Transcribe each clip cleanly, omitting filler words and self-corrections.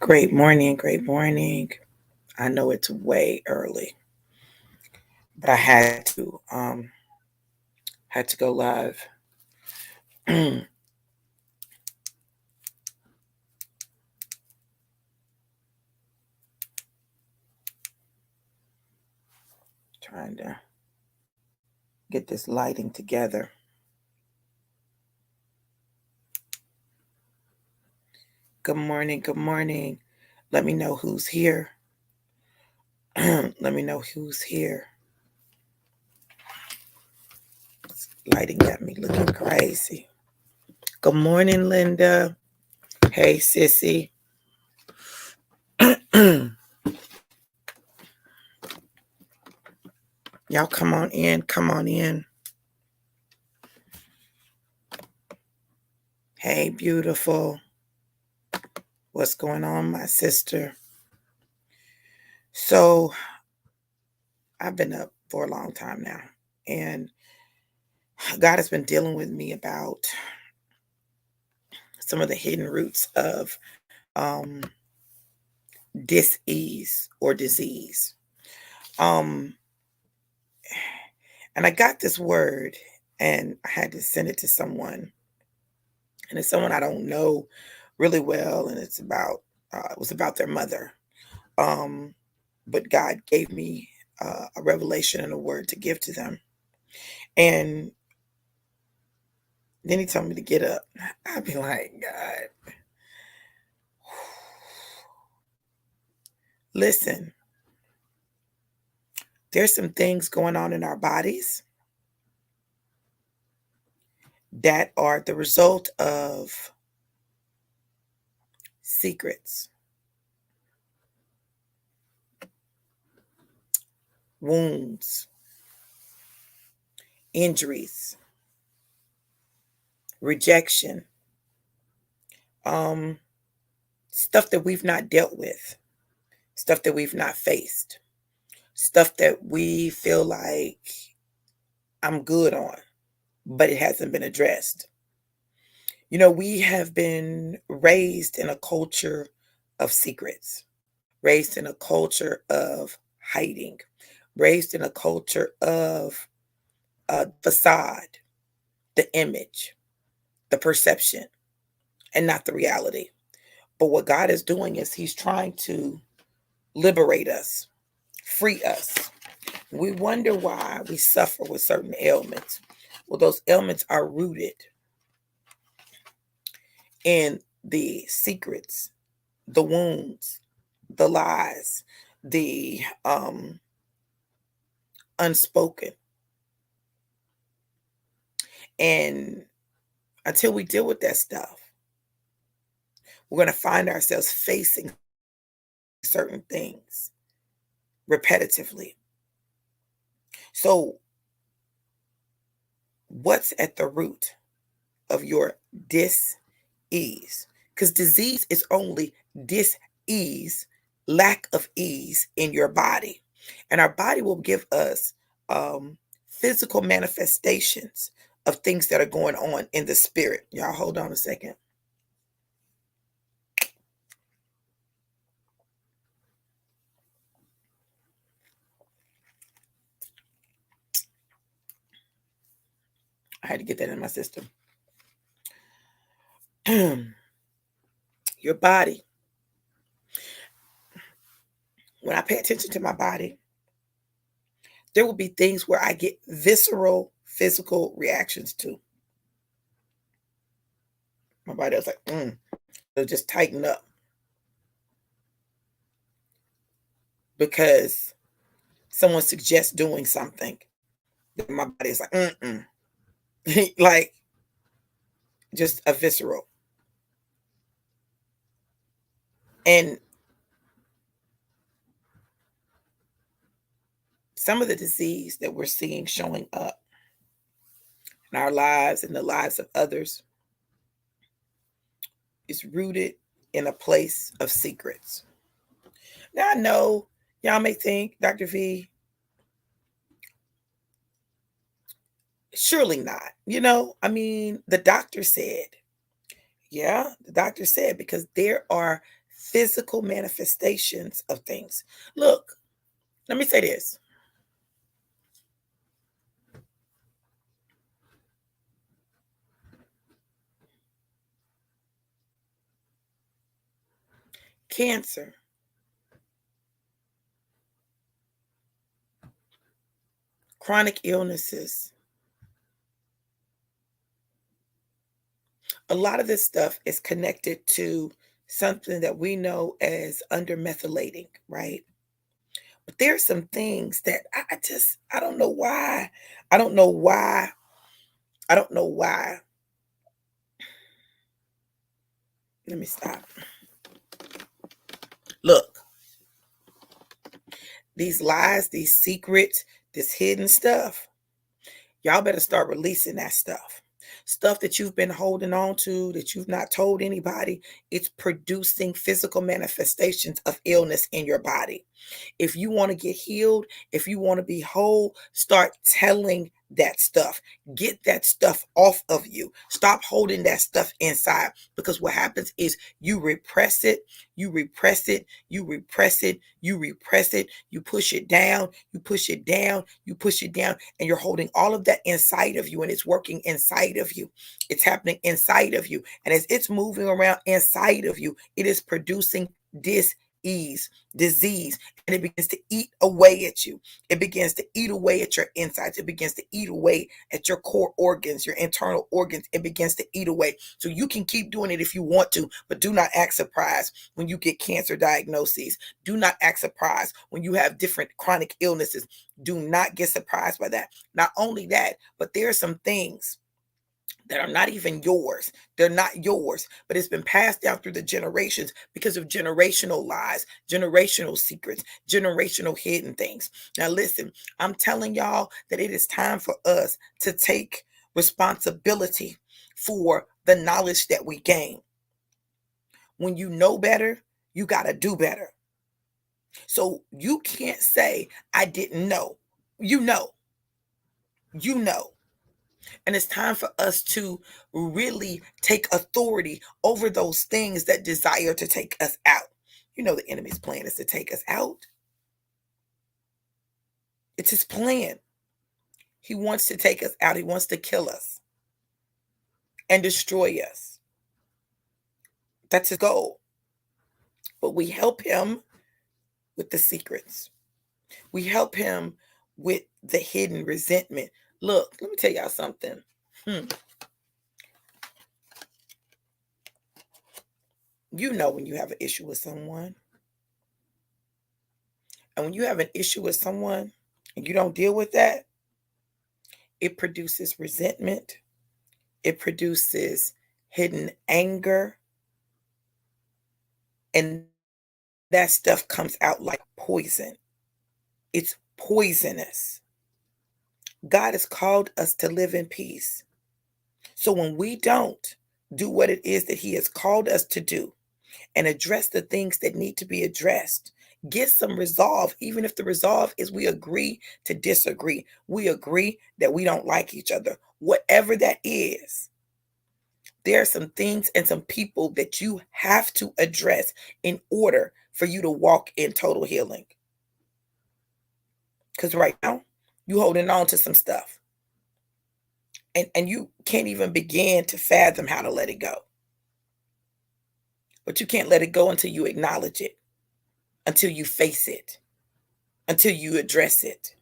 Great morning, great morning. I know it's way early, but I had to go live. Trying to get this lighting together. Good morning, good morning. Let me know who's here. Let me know who's here. Lighting got me looking crazy. Good morning, Linda. Hey, sissy. Y'all come on in, come on in. Hey, beautiful. What's going on, my sister? So I've been up for a long time now, and God has been dealing with me about some of the hidden roots of um, dis-ease or disease. Um, and I got this word, and I had to send it to someone, and it's someone I don't know really well, and it was about their mother. Um, but God gave me a revelation and a word to give to them, and then He told me to get up. I'd be like, God, listen. There's some things going on in our bodies that are the result of secrets, wounds, injuries, rejection, um, stuff that we've not dealt with, stuff that we've not faced, stuff that we feel like I'm good on, but it hasn't been addressed. We have been raised in a culture of secrets, raised in a culture of hiding, raised in a culture of facade, the image, the perception, and not the reality. But what God is doing is He's trying to liberate us, free us. We wonder why we suffer with certain ailments. Well, those ailments are rooted in the secrets, the wounds, the lies, the unspoken. And until we deal with that stuff, we're going to find ourselves facing certain things repetitively. So, what's at the root of your dis-ease? Because disease is only dis-ease, lack of ease in your body. And our body will give us physical manifestations of things that are going on in the spirit. Y'all hold on a second. I had to get that in my system. Your body. When I pay attention to my body, there will be things where I get visceral physical reactions to. My body was like, it'll just tighten up because someone suggests doing something. Then my body is like, like just a visceral. And some of the disease that we're seeing showing up in our lives and the lives of others is rooted in a place of secrets. Now I know y'all may think, Dr. V, surely not. I mean, the doctor said, yeah, the doctor said, because there are physical manifestations of things. Look, let me say this. Cancer, chronic illnesses, a lot of this stuff is connected to something that we know as undermethylating, right? But there's some things that I don't know why. I don't know why. I don't know why. Let me stop. Look, these lies, these secrets, this hidden stuff, y'all better start releasing that stuff. Stuff that you've been holding on to, that you've not told anybody, it's producing physical manifestations of illness in your body. If you want to get healed, if you want to be whole, start telling that stuff. Get that stuff off of you. Stop holding that stuff inside, because what happens is you repress it, you repress it, you repress it, you repress it, you push it down, you push it down, you push it down, and you're holding all of that inside of you, and it's working inside of you. It's happening inside of you. And as it's moving around inside of you, it is producing dis-ease, disease, and it begins to eat away at you. It begins to eat away at your insides. It begins to eat away at your core organs, your internal organs. It begins to eat away. So you can keep doing it if you want to, but do not act surprised when you get cancer diagnoses. Do not act surprised when you have different chronic illnesses. Do not get surprised by that. Not only that, but there are some things that are not even yours. They're not yours, but it's been passed down through the generations because of generational lies, generational secrets, generational hidden things. Now, listen, I'm telling y'all that it is time for us to take responsibility for the knowledge that we gain. When you know better, you got to do better. So you can't say, I didn't know. You know, you know. And it's time for us to really take authority over those things that desire to take us out. You know, the enemy's plan is to take us out. It's his plan. He wants to take us out. He wants to kill us and destroy us. That's his goal. But we help him with the secrets. We help him with the hidden resentment. Look, let me tell y'all something. You know when you have an issue with someone. And when you have an issue with someone and you don't deal with that, it produces resentment. It produces hidden anger. And that stuff comes out like poison. It's poisonous. God has called us to live in peace. So when we don't do what it is that he has called us to do and address the things that need to be addressed, get some resolve, even if the resolve is we agree to disagree. We agree that we don't like each other. Whatever that is, there are some things and some people that you have to address in order for you to walk in total healing. Because right now, you holding on to some stuff. And you can't even begin to fathom how to let it go. But you can't let it go until you acknowledge it, until you face it, until you address it.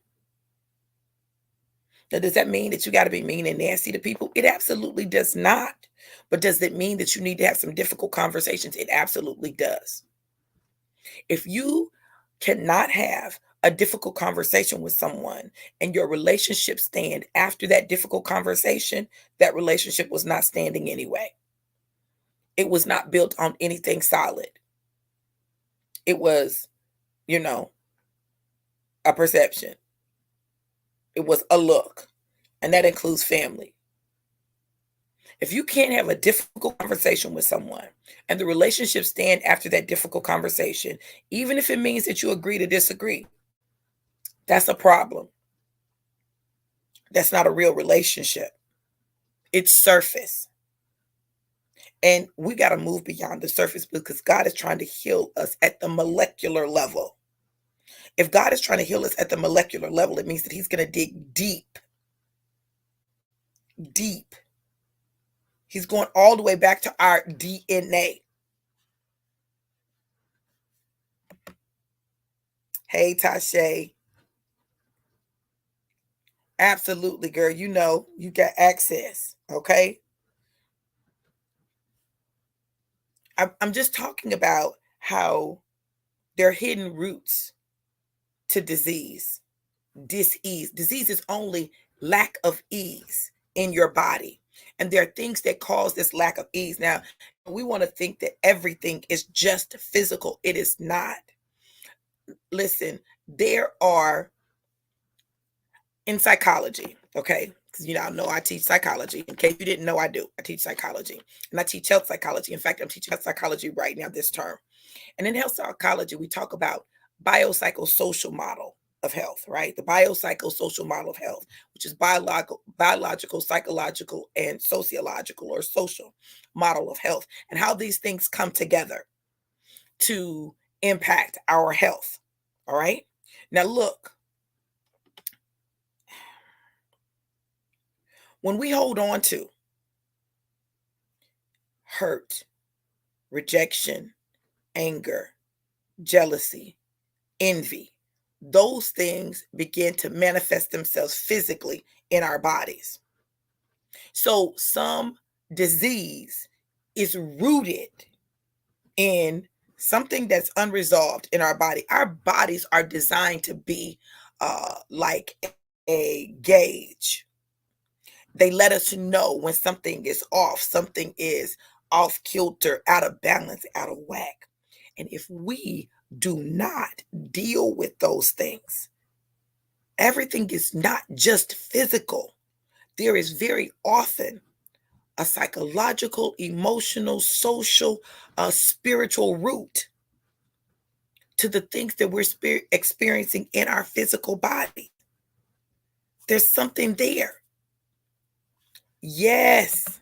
Now, does that mean that you got to be mean and nasty to people? It absolutely does not. But does it mean that you need to have some difficult conversations? It absolutely does. If you cannot have a difficult conversation with someone and your relationship stand after that difficult conversation, that relationship was not standing anyway. It was not built on anything solid. It was, you know, a perception. It was a look, and that includes family. If you can't have a difficult conversation with someone and the relationship stand after that difficult conversation, even if it means that you agree to disagree, that's a problem. That's not a real relationship. It's surface. And we got to move beyond the surface because God is trying to heal us at the molecular level. If God is trying to heal us at the molecular level, it means that He's going to dig deep, deep. He's going all the way back to our DNA. Hey, Tashay. Absolutely, girl. You know, you got access. Okay. I'm just talking about how there are hidden roots to disease. Dis-ease. Disease is only lack of ease in your body. And there are things that cause this lack of ease. Now, we want to think that everything is just physical. It is not. Listen, there are in psychology, okay? Because I know I teach psychology. In case you didn't know, I do. I teach psychology. And I teach health psychology. In fact, I'm teaching health psychology right now this term. And in health psychology, we talk about biopsychosocial model of health, right? The biopsychosocial model of health, which is biological, psychological, and sociological or social model of health, and how these things come together to impact our health. All right. Now, look, when we hold on to hurt, rejection, anger, jealousy, envy, those things begin to manifest themselves physically in our bodies. So some disease is rooted in something that's unresolved in our body. Our bodies are designed to be like a gauge. They let us know when something is off, something is off kilter, out of balance, out of whack. And if we do not deal with those things, everything is not just physical. There is very often a psychological, emotional, social, spiritual root to the things that we're experiencing in our physical body. There's something there. Yes.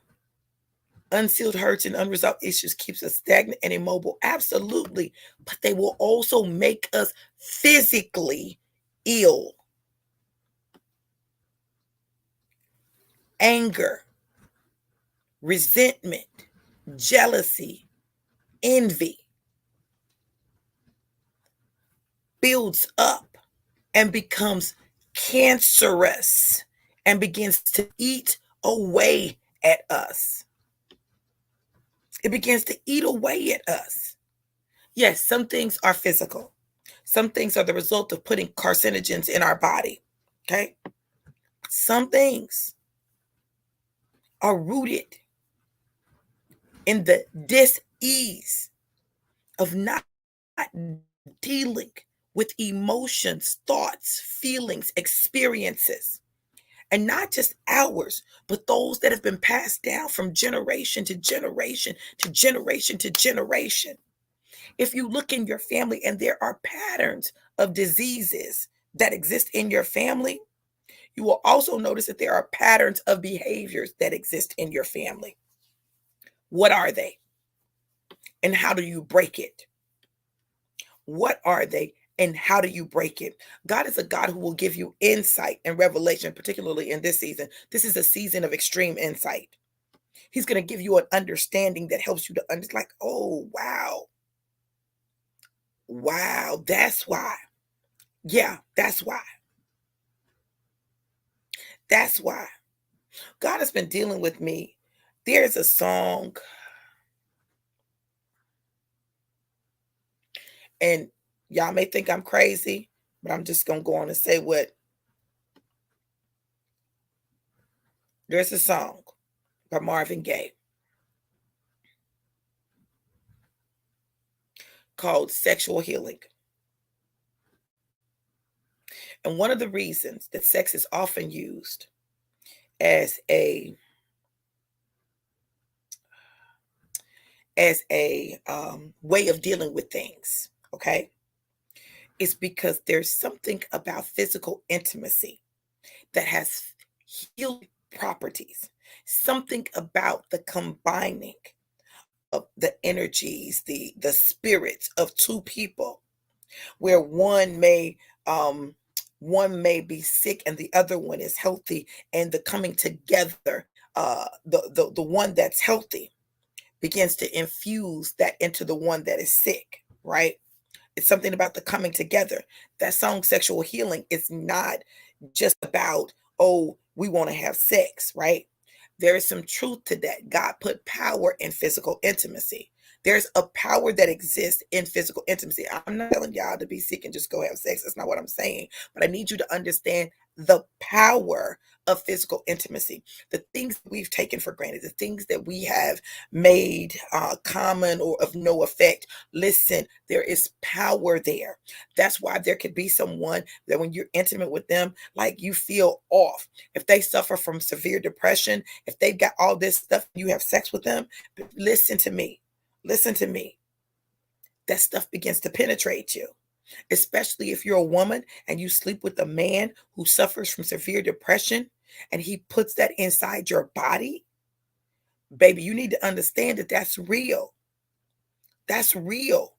Unsealed hurts and unresolved issues keeps us stagnant and immobile. Absolutely. But they will also make us physically ill. Anger, resentment, jealousy, envy builds up and becomes cancerous and begins to eat away at us. It begins to eat away at us. Yes, some things are physical. Some things are the result of putting carcinogens in our body. Okay? Some things are rooted in the dis-ease of not dealing with emotions, thoughts, feelings, experiences. And not just ours, but those that have been passed down from generation to generation to generation to generation. If you look in your family and there are patterns of diseases that exist in your family, you will also notice that there are patterns of behaviors that exist in your family. What are they? And how do you break it? What are they? And how do you break it? God is a God who will give you insight and revelation, particularly in this season. This is a season of extreme insight. He's going to give you an understanding that helps you to understand, like, oh, wow. Wow, that's why. Yeah, that's why. That's why. God has been dealing with me. There's a song, and y'all may think I'm crazy, but I'm just going to go on and say what. There's a song by Marvin Gaye called Sexual Healing. And one of the reasons that sex is often used as a way of dealing with things, okay, is because there's something about physical intimacy that has healing properties. Something about the combining of the energies, the spirits of two people, where um one may be sick and the other one is healthy, and the coming together, the one that's healthy begins to infuse that into the one that is sick, right? It's something about the coming together. That song Sexual Healing is not just about, oh, we want to have sex, right? There is some truth to that. God put power in physical intimacy. There's a power that exists in physical intimacy. I'm not telling y'all to be sick and just go have sex. That's not what I'm saying. But I need you to understand the power of physical intimacy. The things that we've taken for granted, the things that we have made common or of no effect. Listen, there is power there. That's why there could be someone that when you're intimate with them, like you feel off. If they suffer from severe depression, if they've got all this stuff, you have sex with them, listen to me. Listen to me. That stuff begins to penetrate you, especially if you're a woman and you sleep with a man who suffers from severe depression and he puts that inside your body. Baby, you need to understand that that's real. That's real.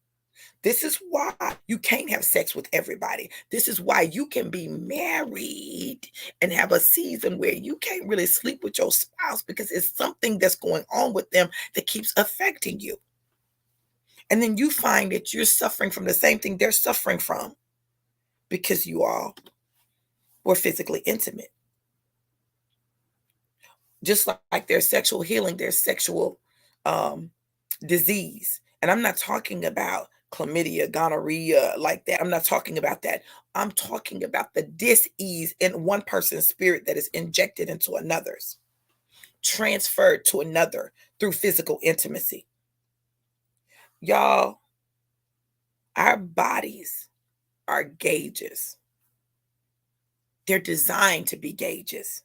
This is why you can't have sex with everybody. This is why you can be married and have a season where you can't really sleep with your spouse, because it's something that's going on with them that keeps affecting you. And then you find that you're suffering from the same thing they're suffering from because you all were physically intimate. Just like there's sexual healing, there's sexual um, disease. And I'm not talking about chlamydia, gonorrhea, like that. I'm not talking about that. I'm talking about the dis-ease in one person's spirit that is injected into another's, transferred to another through physical intimacy. Y'all, our bodies are gauges. They're designed to be gauges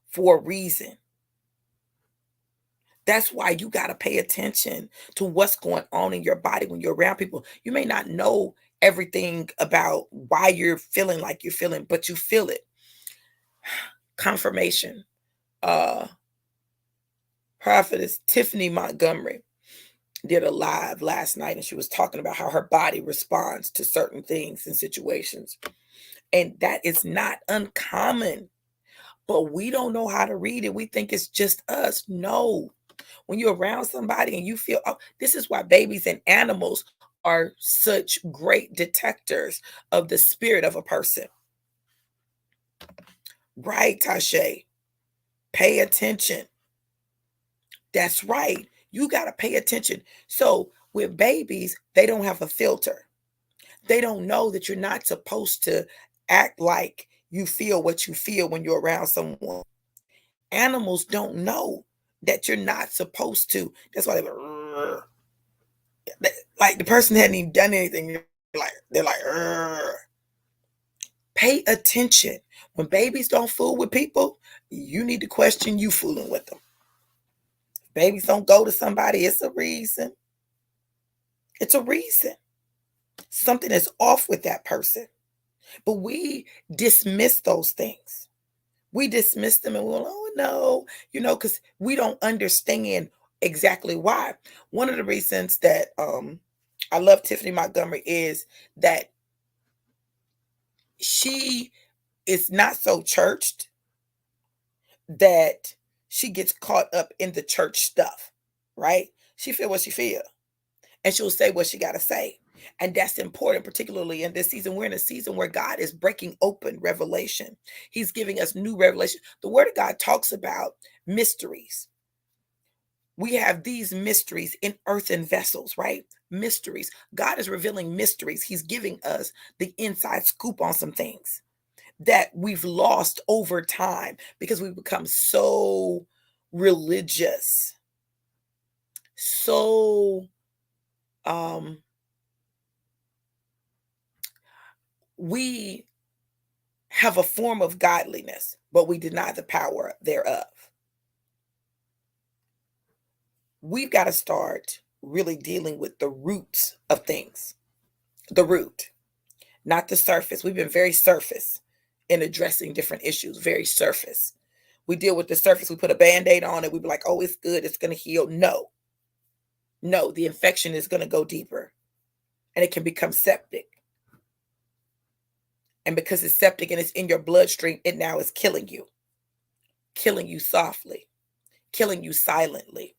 for a reason. That's why you got to pay attention to what's going on in your body when you're around people. You may not know everything about why you're feeling like you're feeling, but you feel it. Confirmation. Uh Prophetess Tiffany Montgomery did a live last night, and she was talking about how her body responds to certain things and situations. And that is not uncommon, but we don't know how to read it. We think it's just us. No. When you're around somebody and you feel, oh, this is why babies and animals are such great detectors of the spirit of a person. Right, Tashe? Pay attention. That's right. You got to pay attention. So with babies, they don't have a filter. They don't know that you're not supposed to act like you feel what you feel when you're around someone. Animals don't know that you're not supposed to. That's why they're like the person hadn't even done anything. They're like, "Rrr." Pay attention. When babies don't fool with people, you need to question you fooling with them. Babies don't go to somebody, it's a reason. It's a reason. Something is off with that person. But we dismiss those things. We dismiss them and we're like, oh no, because we don't understand exactly why. One of the reasons that I love Tiffany Montgomery is that she is not so churched that she gets caught up in the church stuff, right? She feel what she feel, and she'll say what she got to say. And that's important, particularly in this season. We're in a season where God is breaking open revelation. He's giving us new revelation. The word of God talks about mysteries. We have these mysteries in earthen vessels, right? Mysteries. God is revealing mysteries. He's giving us the inside scoop on some things that we've lost over time because we've become so religious, so we have a form of godliness, but we deny the power thereof. We've got to start really dealing with the roots of things, the root, not the surface. We've been very surface in addressing different issues, very surface. We deal with the surface, we put a band-aid on it, we be like, oh, it's good, it's going to heal. No. No, the infection is going to go deeper and it can become septic. And because it's septic and it's in your bloodstream, it now is killing you softly, killing you silently.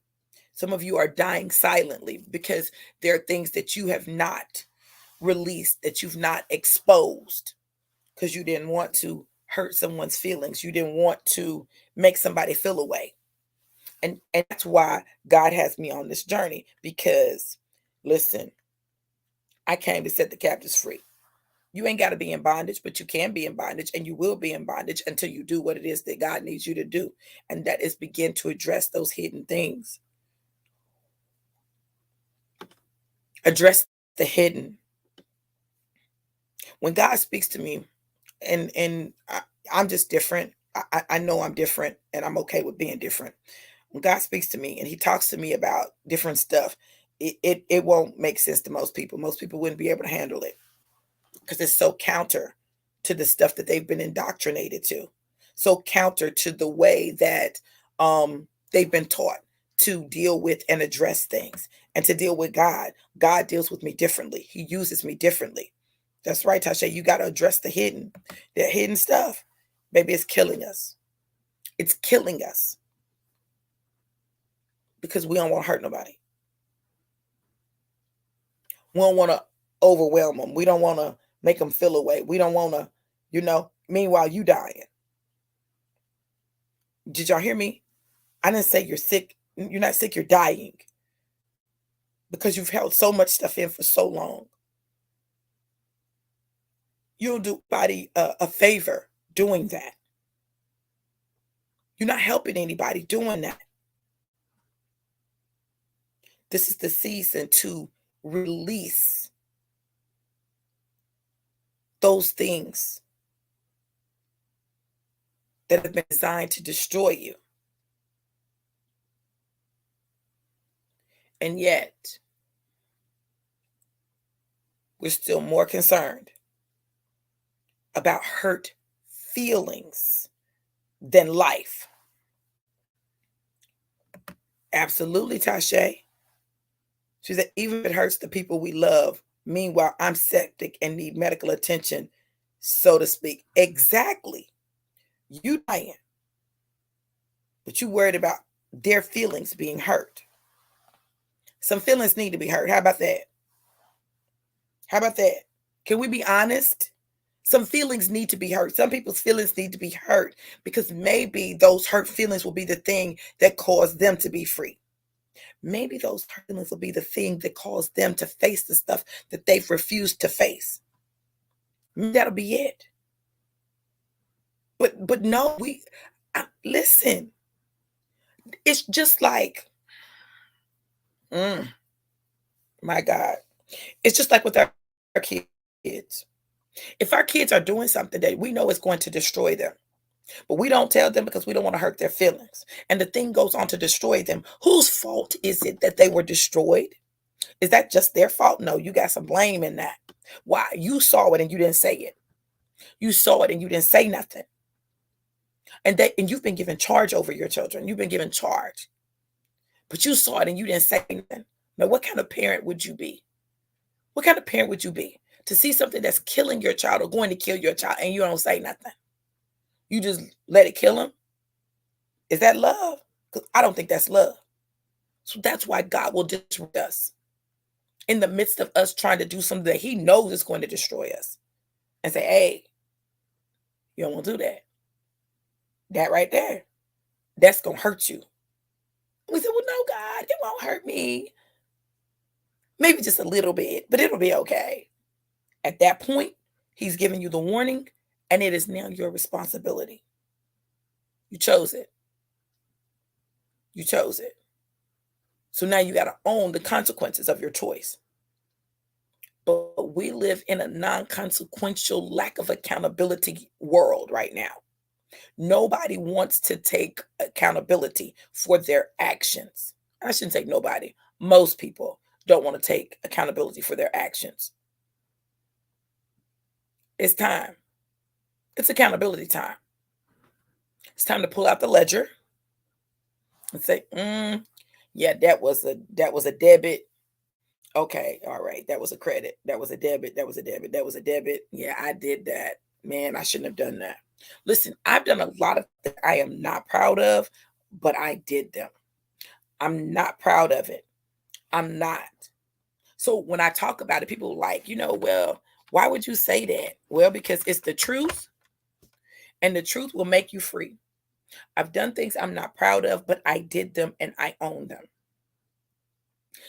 Some of you are dying silently because there are things that you have not released, that you've not exposed, because you didn't want to hurt someone's feelings. You didn't want to make somebody feel away. And that's why God has me on this journey, because listen, I came to set the captives free. You ain't got to be in bondage, but you can be in bondage, and you will be in bondage until you do what it is that God needs you to do. And that is begin to address those hidden things. Address the hidden. When God speaks to me, and I'm just different. I know I'm different, and I'm okay with being different. When God speaks to me and He talks to me about different stuff, it won't make sense to most people. Most people wouldn't be able to handle it because it's so counter to the stuff that they've been indoctrinated to, so counter to the way that they've been taught to deal with and address things and to deal with God. God deals with me differently. He uses me differently. That's right, Tasha. You got to address the hidden stuff. Baby, it's killing us. It's killing us because we don't want to hurt nobody. We don't want to overwhelm them. We don't want to make them feel away. We don't want to, meanwhile, you dying. Did y'all hear me? I didn't say you're sick. You're not sick, you're dying because you've held so much stuff in for so long. You don't do anybody a favor doing that. You're not helping anybody doing that. This is the season to release those things that have been designed to destroy you. And yet, we're still more concerned about hurt feelings than life. Absolutely, Tasha. She said, even if it hurts the people we love, meanwhile, I'm septic and need medical attention, so to speak. Exactly. You dying, but you worried about their feelings being hurt. Some feelings need to be hurt. How about that? How about that? Can we be honest? Some feelings need to be hurt. Some people's feelings need to be hurt because maybe those hurt feelings will be the thing that caused them to be free. Maybe those hurt feelings will be the thing that caused them to face the stuff that they've refused to face. Maybe that'll be it. But no, listen. It's just like, my God. It's just like with our kids. If our kids are doing something that we know is going to destroy them, but we don't tell them because we don't want to hurt their feelings, and the thing goes on to destroy them, whose fault is it that they were destroyed? Is that just their fault? No, you got some blame in that. Why? You saw it and you didn't say it. You saw it and you didn't say nothing. And you've been given charge over your children. You've been given charge. But you saw it and you didn't say anything. Now, what kind of parent would you be? What kind of parent would you be to see something that's killing your child or going to kill your child and you don't say nothing? You just let it kill him? Is that love? Because I don't think that's love. So that's why God will disrupt us in the midst of us trying to do something that He knows is going to destroy us, and say, hey, you don't want to do that. That right there, that's going to hurt you. We said, well, no, God, it won't hurt me. Maybe just a little bit, but it'll be okay. At that point, He's giving you the warning, and it is now your responsibility. You chose it. You chose it. So now you got to own the consequences of your choice. But we live in a non-consequential, lack of accountability world right now. Nobody wants to take accountability for their actions. I shouldn't say nobody. Most people don't want to take accountability for their actions. It's time. It's accountability time. It's time to pull out the ledger and say, Yeah, that was a debit. Okay, all right. That was a credit. That was a debit. That was a debit. That was a debit. Yeah, I did that. Man, I shouldn't have done that. Listen, I've done a lot of things I am not proud of, but I did them. I'm not proud of it. I'm not. So when I talk about it, people are like, well, why would you say that? Well, because it's the truth, and the truth will make you free. I've done things I'm not proud of, but I did them and I own them.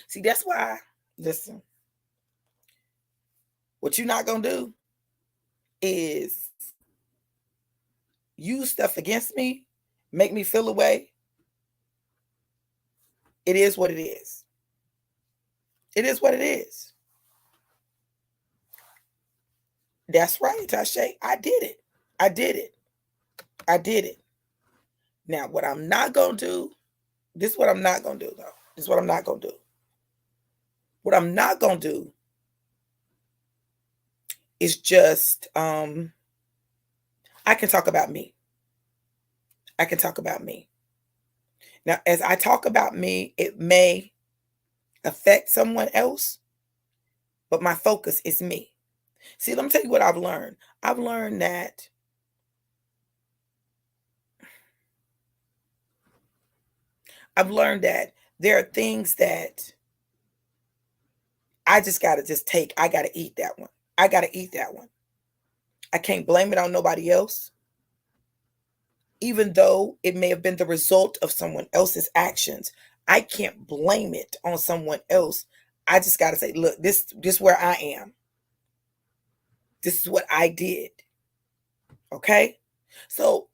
See, that's why, listen, what you're not going to do is use stuff against me, make me feel away. It is what it is. It is what it is. That's right, Tashay. I did it. I did it. I did it. Now, what I'm not going to do, this is what I'm not going to do, though. This is what I'm not going to do. What I'm not going to do is just, I can talk about me. I can talk about me. Now, as I talk about me, it may affect someone else, but my focus is me. See, let me tell you what I've learned. I've learned that there are things that I just gotta just take. I gotta eat that one. I gotta eat that one. I can't blame it on nobody else, even though it may have been the result of someone else's actions. I can't blame it on someone else. I just gotta say, look, this where I am. This is what I did. Okay? So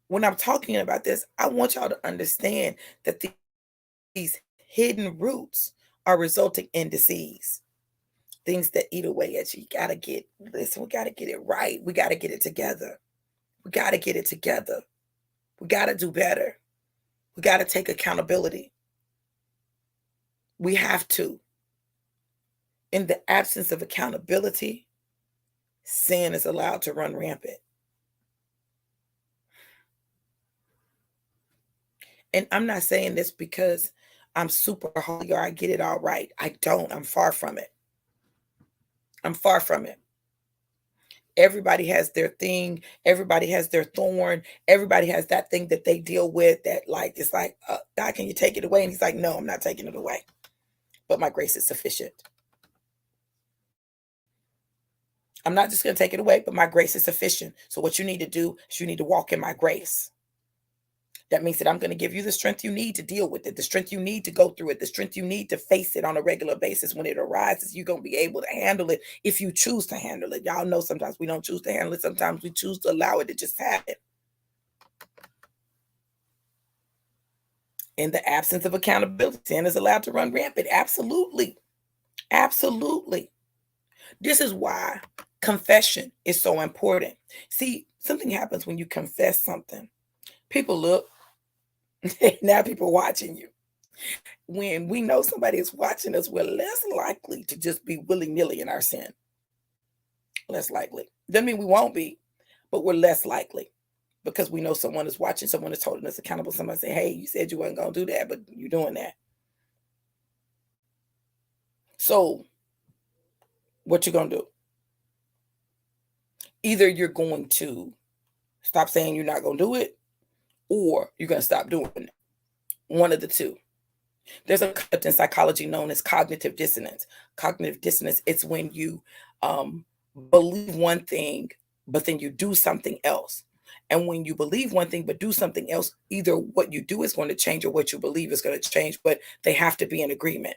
when I'm talking about this, I want y'all to understand that these hidden roots are resulting in disease. Things that eat away at you. You gotta listen, we gotta get it right. We gotta get it together. We gotta get it together. We gotta do better. We gotta take accountability. We have to. In the absence of accountability, sin is allowed to run rampant. And I'm not saying this because I'm super holy or I get it all right. I don't. I'm far from it. I'm far from it. Everybody has their thing. Everybody has their thorn. Everybody has that thing that they deal with that, like, it's like, God, can you take it away? And he's like, no, I'm not taking it away. But my grace is sufficient. I'm not just going to take it away, but my grace is sufficient. So what you need to do is you need to walk in my grace. That means that I'm going to give you the strength you need to deal with it, the strength you need to go through it, the strength you need to face it on a regular basis. When it arises, you're going to be able to handle it if you choose to handle it. Y'all know sometimes we don't choose to handle it. Sometimes we choose to allow it to just happen. In the absence of accountability, sin is allowed to run rampant. Absolutely. Absolutely. This is why confession is so important. See, something happens when you confess something. People look. Now people watching you. When we know somebody is watching us, we're less likely to just be willy-nilly in our sin. Less likely. Doesn't mean we won't be, but we're less likely because we know someone is watching, someone is holding us accountable. Somebody say, hey, you said you weren't going to do that, but you're doing that. So what you going to do? Either you're going to stop saying you're not going to do it, or you're going to stop doing it. One of the two. There's a concept in psychology known as cognitive dissonance. Cognitive dissonance, it's when you believe one thing, but then you do something else. And when you believe one thing, but do something else, either what you do is going to change or what you believe is going to change, but they have to be in agreement.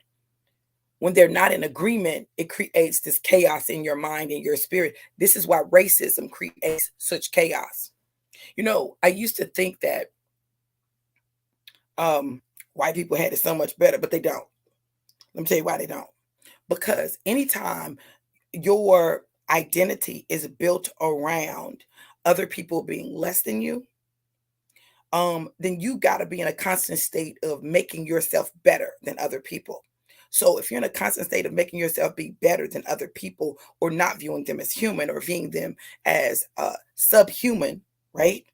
When they're not in agreement, it creates this chaos in your mind and your spirit. This is why racism creates such chaos. I used to think that white people had it so much better, but they don't. Let me tell you why they don't. Because anytime your identity is built around other people being less than you, then you got to be in a constant state of making yourself better than other people. So if you're in a constant state of making yourself be better than other people, or not viewing them as human, or viewing them as subhuman, right?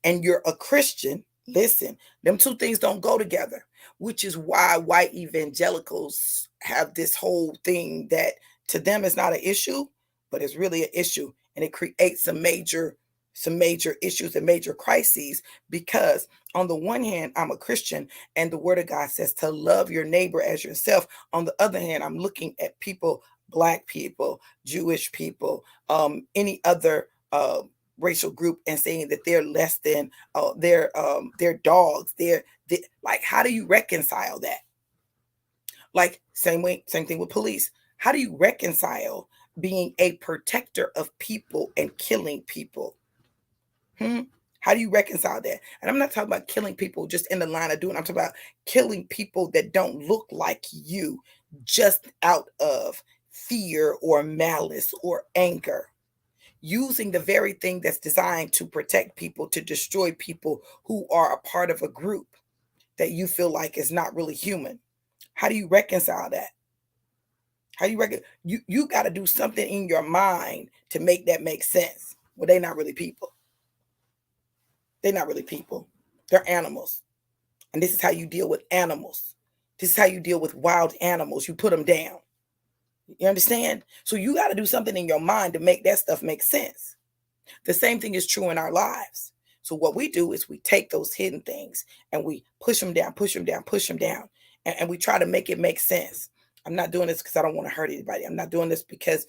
And you're a Christian, listen, them two things don't go together. which is why white evangelicals have this whole thing that to them is not an issue, but it's really an issue, and it creates some major issues and major crises because on the one hand I'm a Christian and the word of God says to love your neighbor as yourself. On the other hand, I'm looking at people, black people, Jewish people, any other racial group, and saying that they're less than they're dogs, they're like, how do you reconcile that? Like, same thing with police. How do you reconcile being a protector of people and killing people? Hmm? How do you reconcile that? And I'm not talking about killing people just in the line of doing. I'm talking about killing people that don't look like you, just out of fear or malice or anger, using the very thing that's designed to protect people to destroy people who are a part of a group that you feel like is not really human. How do you reconcile that? How do you you got to do something in your mind to make that make sense. Well, they're not really people. They're not really people. They're animals. And this is how you deal with animals. This is how you deal with wild animals. You put them down. You understand? So you got to do something in your mind to make that stuff make sense. The same thing is true in our lives. So what we do is we take those hidden things and we push them down, push them down, push them down, and we try to make it make sense. I'm not doing this because I don't want to hurt anybody. I'm not doing this because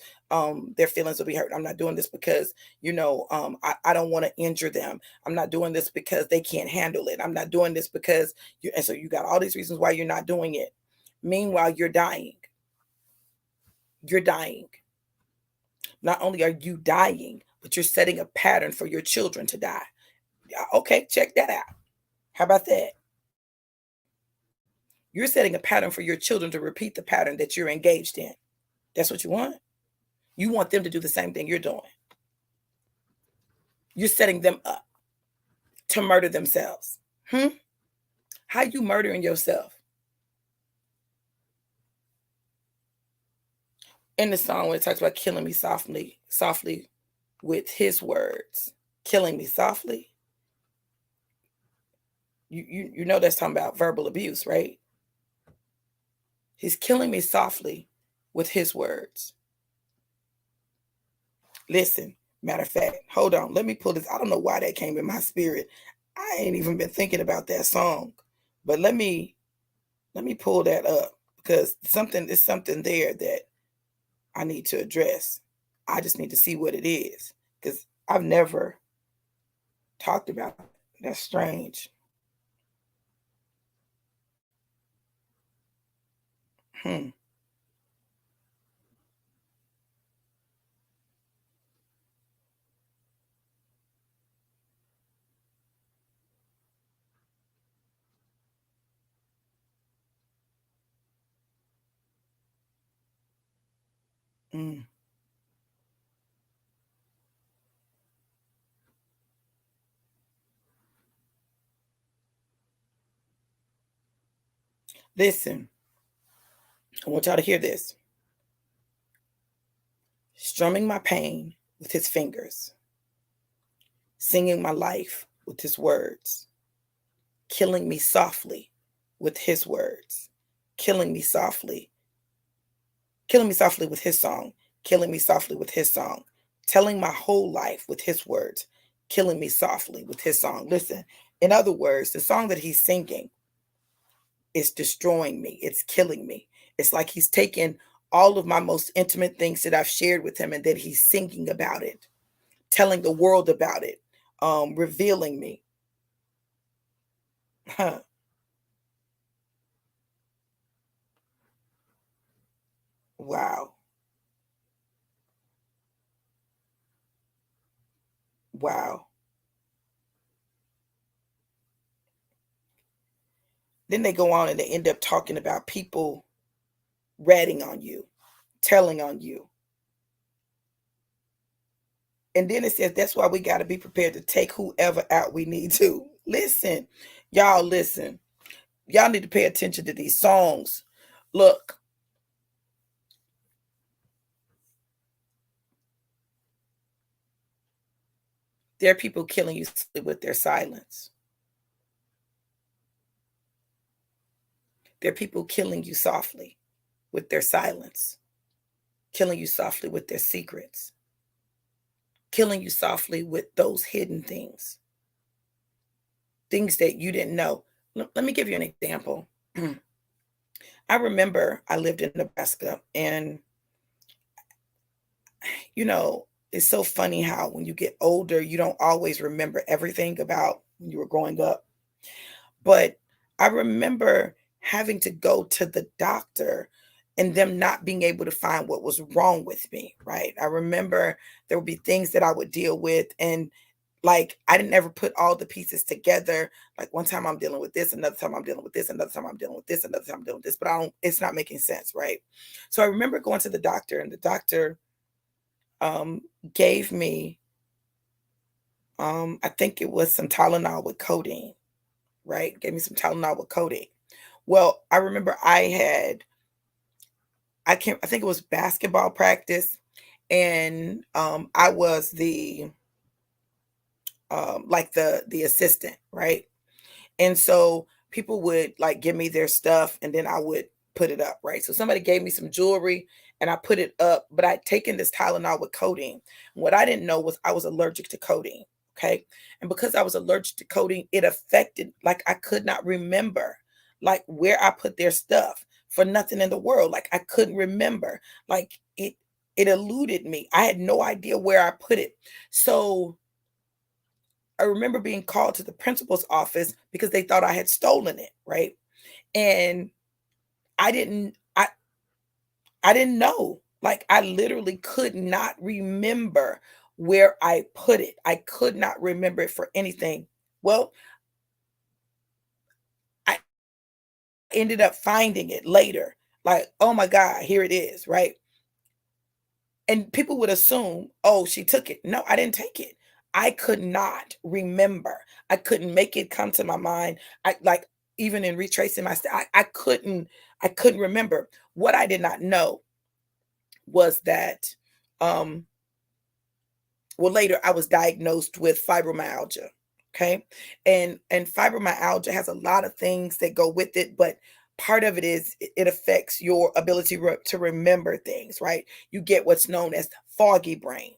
their feelings will be hurt. I'm not doing this because I don't want to injure them. I'm not doing this because they can't handle it. I'm not doing this because and so you got all these reasons why you're not doing it. Meanwhile, you're dying. You're dying. Not only are you dying, but you're setting a pattern for your children to die. Okay, check that out. How about that? You're setting a pattern for your children to repeat the pattern that you're engaged in. That's what you want. You want them to do the same thing you're doing. You're setting them up to murder themselves. How you murdering yourself? In the song when it talks about killing me softly, softly with his words. Killing me softly. You know that's talking about verbal abuse, right? He's killing me softly with his words. Listen, matter of fact, hold on. Let me pull this. I don't know why that came in my spirit. I ain't even been thinking about that song. But let me pull that up because something is something there that I need to address. I just need to see what it is because I've never talked about it. That's strange. Hmm. Mm. Listen, I want y'all to hear this. Strumming my pain with his fingers, singing my life with his words, killing me softly with his words, killing me softly, killing me softly with his song, killing me softly with his song, telling my whole life with his words, killing me softly with his song. Listen, in other words, the song that he's singing is destroying me, it's killing me. It's like he's taken all of my most intimate things that I've shared with him and then he's singing about it, telling the world about it, revealing me. Huh. Wow. Wow. Then they go on and they end up talking about people ratting on you, telling on you. And then it says that's why we got to be prepared to take whoever out we need to. Listen, y'all, listen. Y'all need to pay attention to these songs. Look, there are people killing you with their silence. There are people killing you softly with their silence, killing you softly with their secrets, killing you softly with those hidden things, things that you didn't know. Let me give you an example. I remember I lived in Nebraska, and it's so funny how when you get older, you don't always remember everything about when you were growing up. But I remember having to go to the doctor and them not being able to find what was wrong with me, right? I remember there would be things that I would deal with, and like I didn't ever put all the pieces together. Like one time I'm dealing with this, another time I'm dealing with this, another time I'm dealing with this, another time I'm dealing with this, but I don't it's not making sense, right? So I remember going to the doctor, and the doctor um gave me I think it was some Tylenol with codeine, right? Gave me some Tylenol with codeine. Well, I remember I think it was basketball practice, and I was the like the assistant, right? And so people would like give me their stuff, and then I would put it up, right? So somebody gave me some jewelry and I put it up, but I'd taken this Tylenol with codeine. What I didn't know was I was allergic to codeine. Okay. And because I was allergic to codeine, it affected, like, I could not remember like where I put their stuff for nothing in the world. Like I couldn't remember. Like it eluded me. I had no idea where I put it. So I remember being called to the principal's office because they thought I had stolen it, right? And I didn't I I didn't know. Like I literally could not remember where I put it. I could not remember it for anything. Well, I ended up finding it later. Like, oh my God, here it is, right? And people would assume, "Oh, she took it." No, I didn't take it. I could not remember. I couldn't make it come to my mind. I like even in retracing my I couldn't remember. What I did not know was that um well, later I was diagnosed with fibromyalgia. Okay. And fibromyalgia has a lot of things that go with it, but part of it is it affects your ability to remember things, right? You get what's known as foggy brain.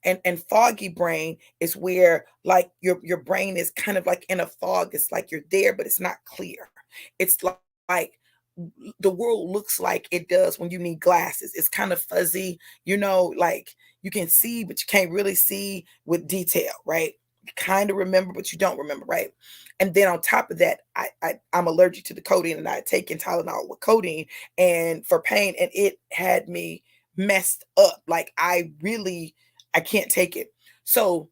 And foggy brain is where like your brain is kind of like in a fog. It's like you're there, but it's not clear. It's like the world looks like it does when you need glasses. It's kind of fuzzy, like you can see, but you can't really see with detail, right? You kind of remember, but you don't remember, right? And then on top of that, I'm allergic to the codeine, and I had taken Tylenol with codeine and for pain, and it had me messed up. Like I can't take it. So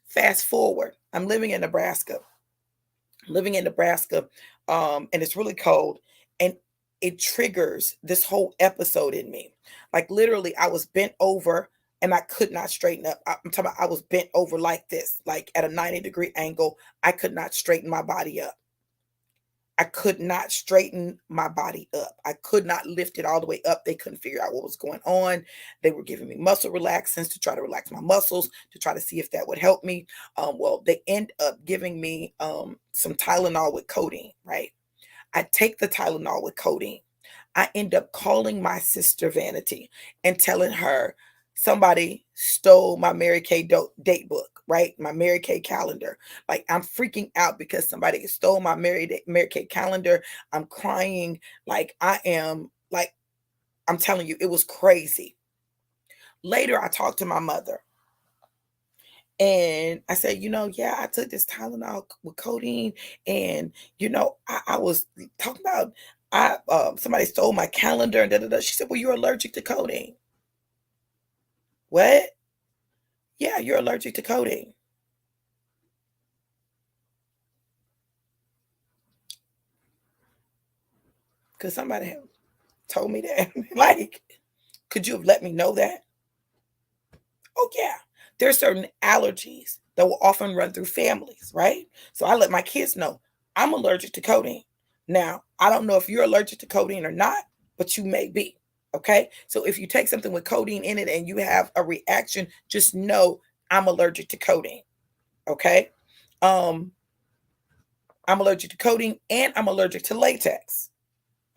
fast forward, I'm living in Nebraska, and it's really cold, and it triggers this whole episode in me. Like literally, I was bent over and I could not straighten up. I'm talking about I was bent over like this, like at a 90-degree angle. I could not straighten my body up. I could not straighten my body up. I could not lift it all the way up. They couldn't figure out what was going on. They were giving me muscle relaxants to try to relax my muscles, to try to see if that would help me. Well, they end up giving me some Tylenol with codeine, right? I take the Tylenol with codeine. I end up calling my sister Vanity and telling her somebody stole my Mary Kay date book, right? My Mary Kay calendar. Like I'm freaking out because somebody stole my Mary Kay calendar. I'm crying. Like I'm telling you, it was crazy. Later, I talked to my mother and I said, yeah, I took this Tylenol with codeine, and I was talking about somebody stole my calendar and da da da. She said, well, you're allergic to codeine. What? Yeah, you're allergic to codeine. Because somebody had told me that. Like, could you have let me know that? Oh, yeah. There's certain allergies that will often run through families, right? So I let my kids know I'm allergic to codeine. Now, I don't know if you're allergic to codeine or not, but you may be. Okay. So if you take something with codeine in it and you have a reaction, just know I'm allergic to codeine. Okay. Um, I'm allergic to codeine and I'm allergic to latex.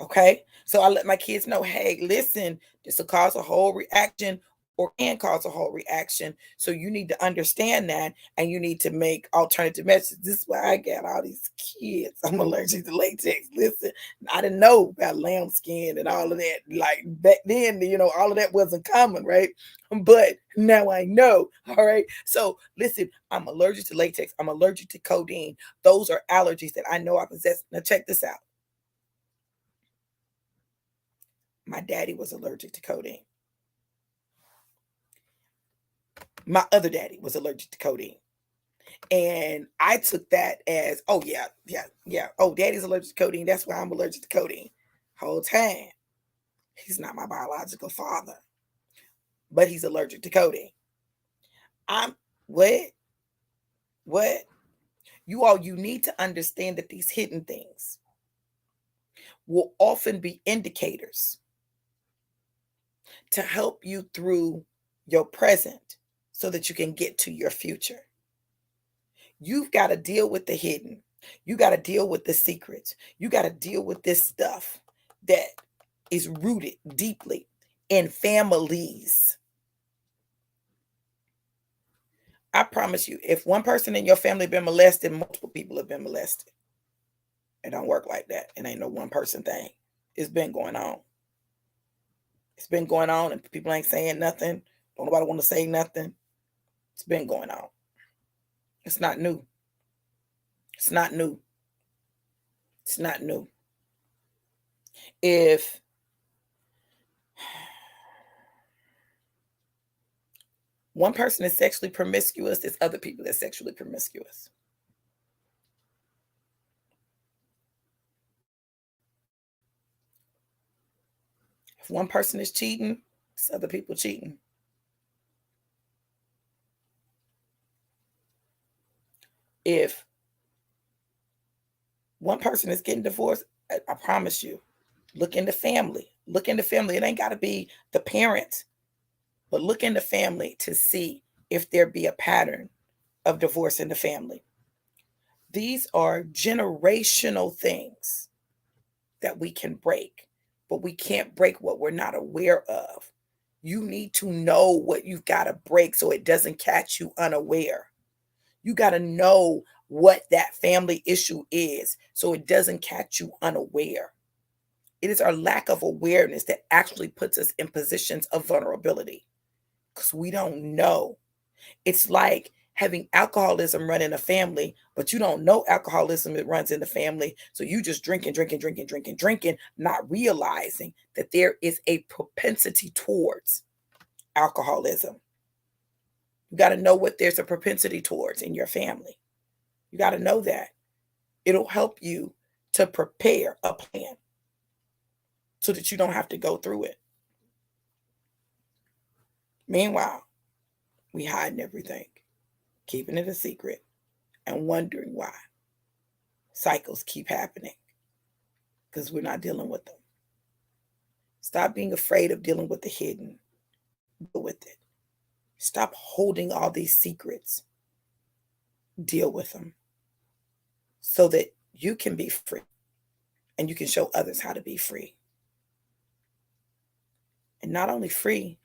Okay. So I let my kids know, hey, listen, this will cause a whole reaction or can cause a whole reaction. So you need to understand that and you need to make alternative measures. This is why I got all these kids. I'm allergic to latex. Listen, I didn't know about lambskin and all of that. Like back then, all of that wasn't common, right? But now I know. All right. So listen, I'm allergic to latex. I'm allergic to codeine. Those are allergies that I know I possess. Now check this out. My daddy was allergic to codeine. My other daddy was allergic to codeine. And I took that as, oh, yeah, yeah, yeah. Oh, daddy's allergic to codeine. That's why I'm allergic to codeine. Whole time. He's not my biological father, but he's allergic to codeine. I'm, what? What? You need to understand that these hidden things will often be indicators to help you through your present so that you can get to your future. You've got to deal with the hidden. You got to deal with the secrets. You got to deal with this stuff that is rooted deeply in families. I promise you, if one person in your family been molested, multiple people have been molested. It don't work like that. It ain't no one person thing. It's been going on. It's been going on and people ain't saying nothing. Don't nobody want to say nothing. It's been going on. It's not new. It's not new. It's not new. If one person is sexually promiscuous, there's other people that's sexually promiscuous. If one person is cheating, it's other people cheating. If one person is getting divorced, I promise you, look in the family. Look in the family. It ain't got to be the parent, but look in the family to see if there be a pattern of divorce in the family. These are generational things that we can break, but we can't break what we're not aware of. You need to know what you've got to break so it doesn't catch you unaware. You got to know what that family issue is so it doesn't catch you unaware. It is our lack of awareness that actually puts us in positions of vulnerability because we don't know. It's like having alcoholism run in a family, but you don't know alcoholism it runs in the family. So you just drinking, not realizing that there is a propensity towards alcoholism. You got to know what there's a propensity towards in your family. You got to know that. It'll help you to prepare a plan so that you don't have to go through it. Meanwhile, we hiding everything, keeping it a secret, and wondering why cycles keep happening because we're not dealing with them. Stop being afraid of dealing with the hidden. Deal with it. Stop holding all these secrets. Deal with them so that you can be free and you can show others how to be free. And not only free,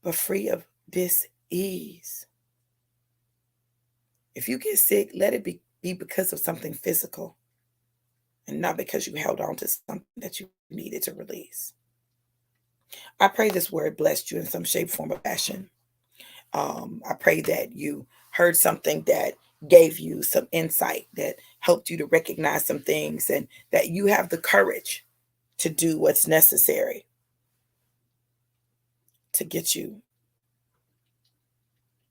but free of dis-ease. If you get sick, let it be because of something physical and not because you held on to something that you needed to release. I pray this word blessed you in some shape, form, or fashion. I pray that you heard something that gave you some insight, that helped you to recognize some things, and that you have the courage to do what's necessary to get you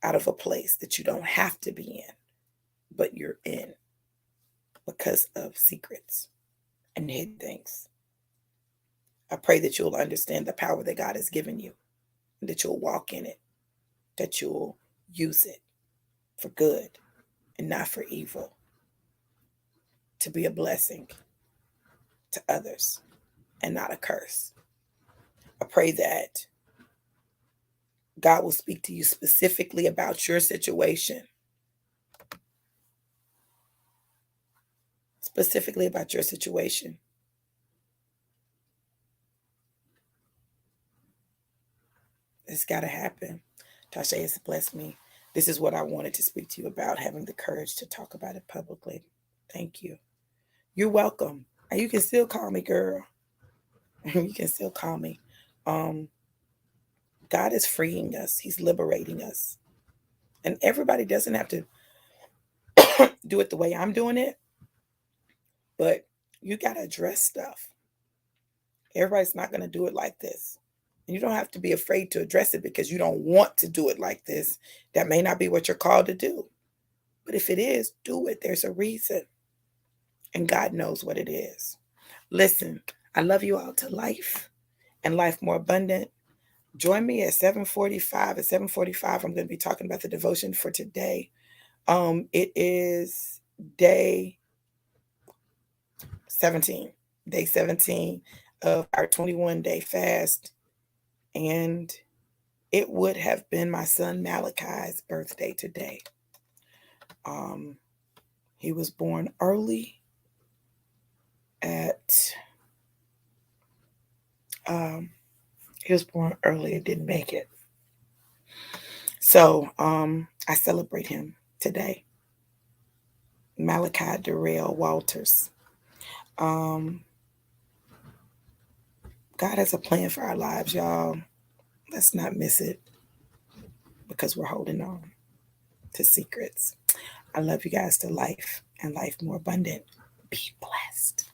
out of a place that you don't have to be in, but you're in because of secrets and hidden things. I pray that you'll understand the power that God has given you, and that you'll walk in it, that you'll use it for good and not for evil, to be a blessing to others and not a curse. I pray that God will speak to you specifically about your situation, specifically about your situation, It's got to happen. Tasha, it's blessed me. This is what I wanted to speak to you about, having the courage to talk about it publicly. Thank you. You're welcome. And you can still call me girl. You can still call me. Um, God is freeing us. He's liberating us. And everybody doesn't have to do it the way I'm doing it, but you got to address stuff. Everybody's not going to do it like this. And you don't have to be afraid to address it because you don't want to do it like this. That may not be what you're called to do. But if it is, do it. There's a reason. And God knows what it is. Listen, I love you all to life and life more abundant. Join me at 7:45. At 7:45, I'm going to be talking about the devotion for today. It is day 17. Day 17 of our 21-day fast. And it would have been my son Malachi's birthday today. He was born early and didn't make it. So I celebrate him today. Malachi Darrell Walters. God has a plan for our lives, y'all. Let's not miss it because we're holding on to secrets. I love you guys to life and life more abundant. Be blessed.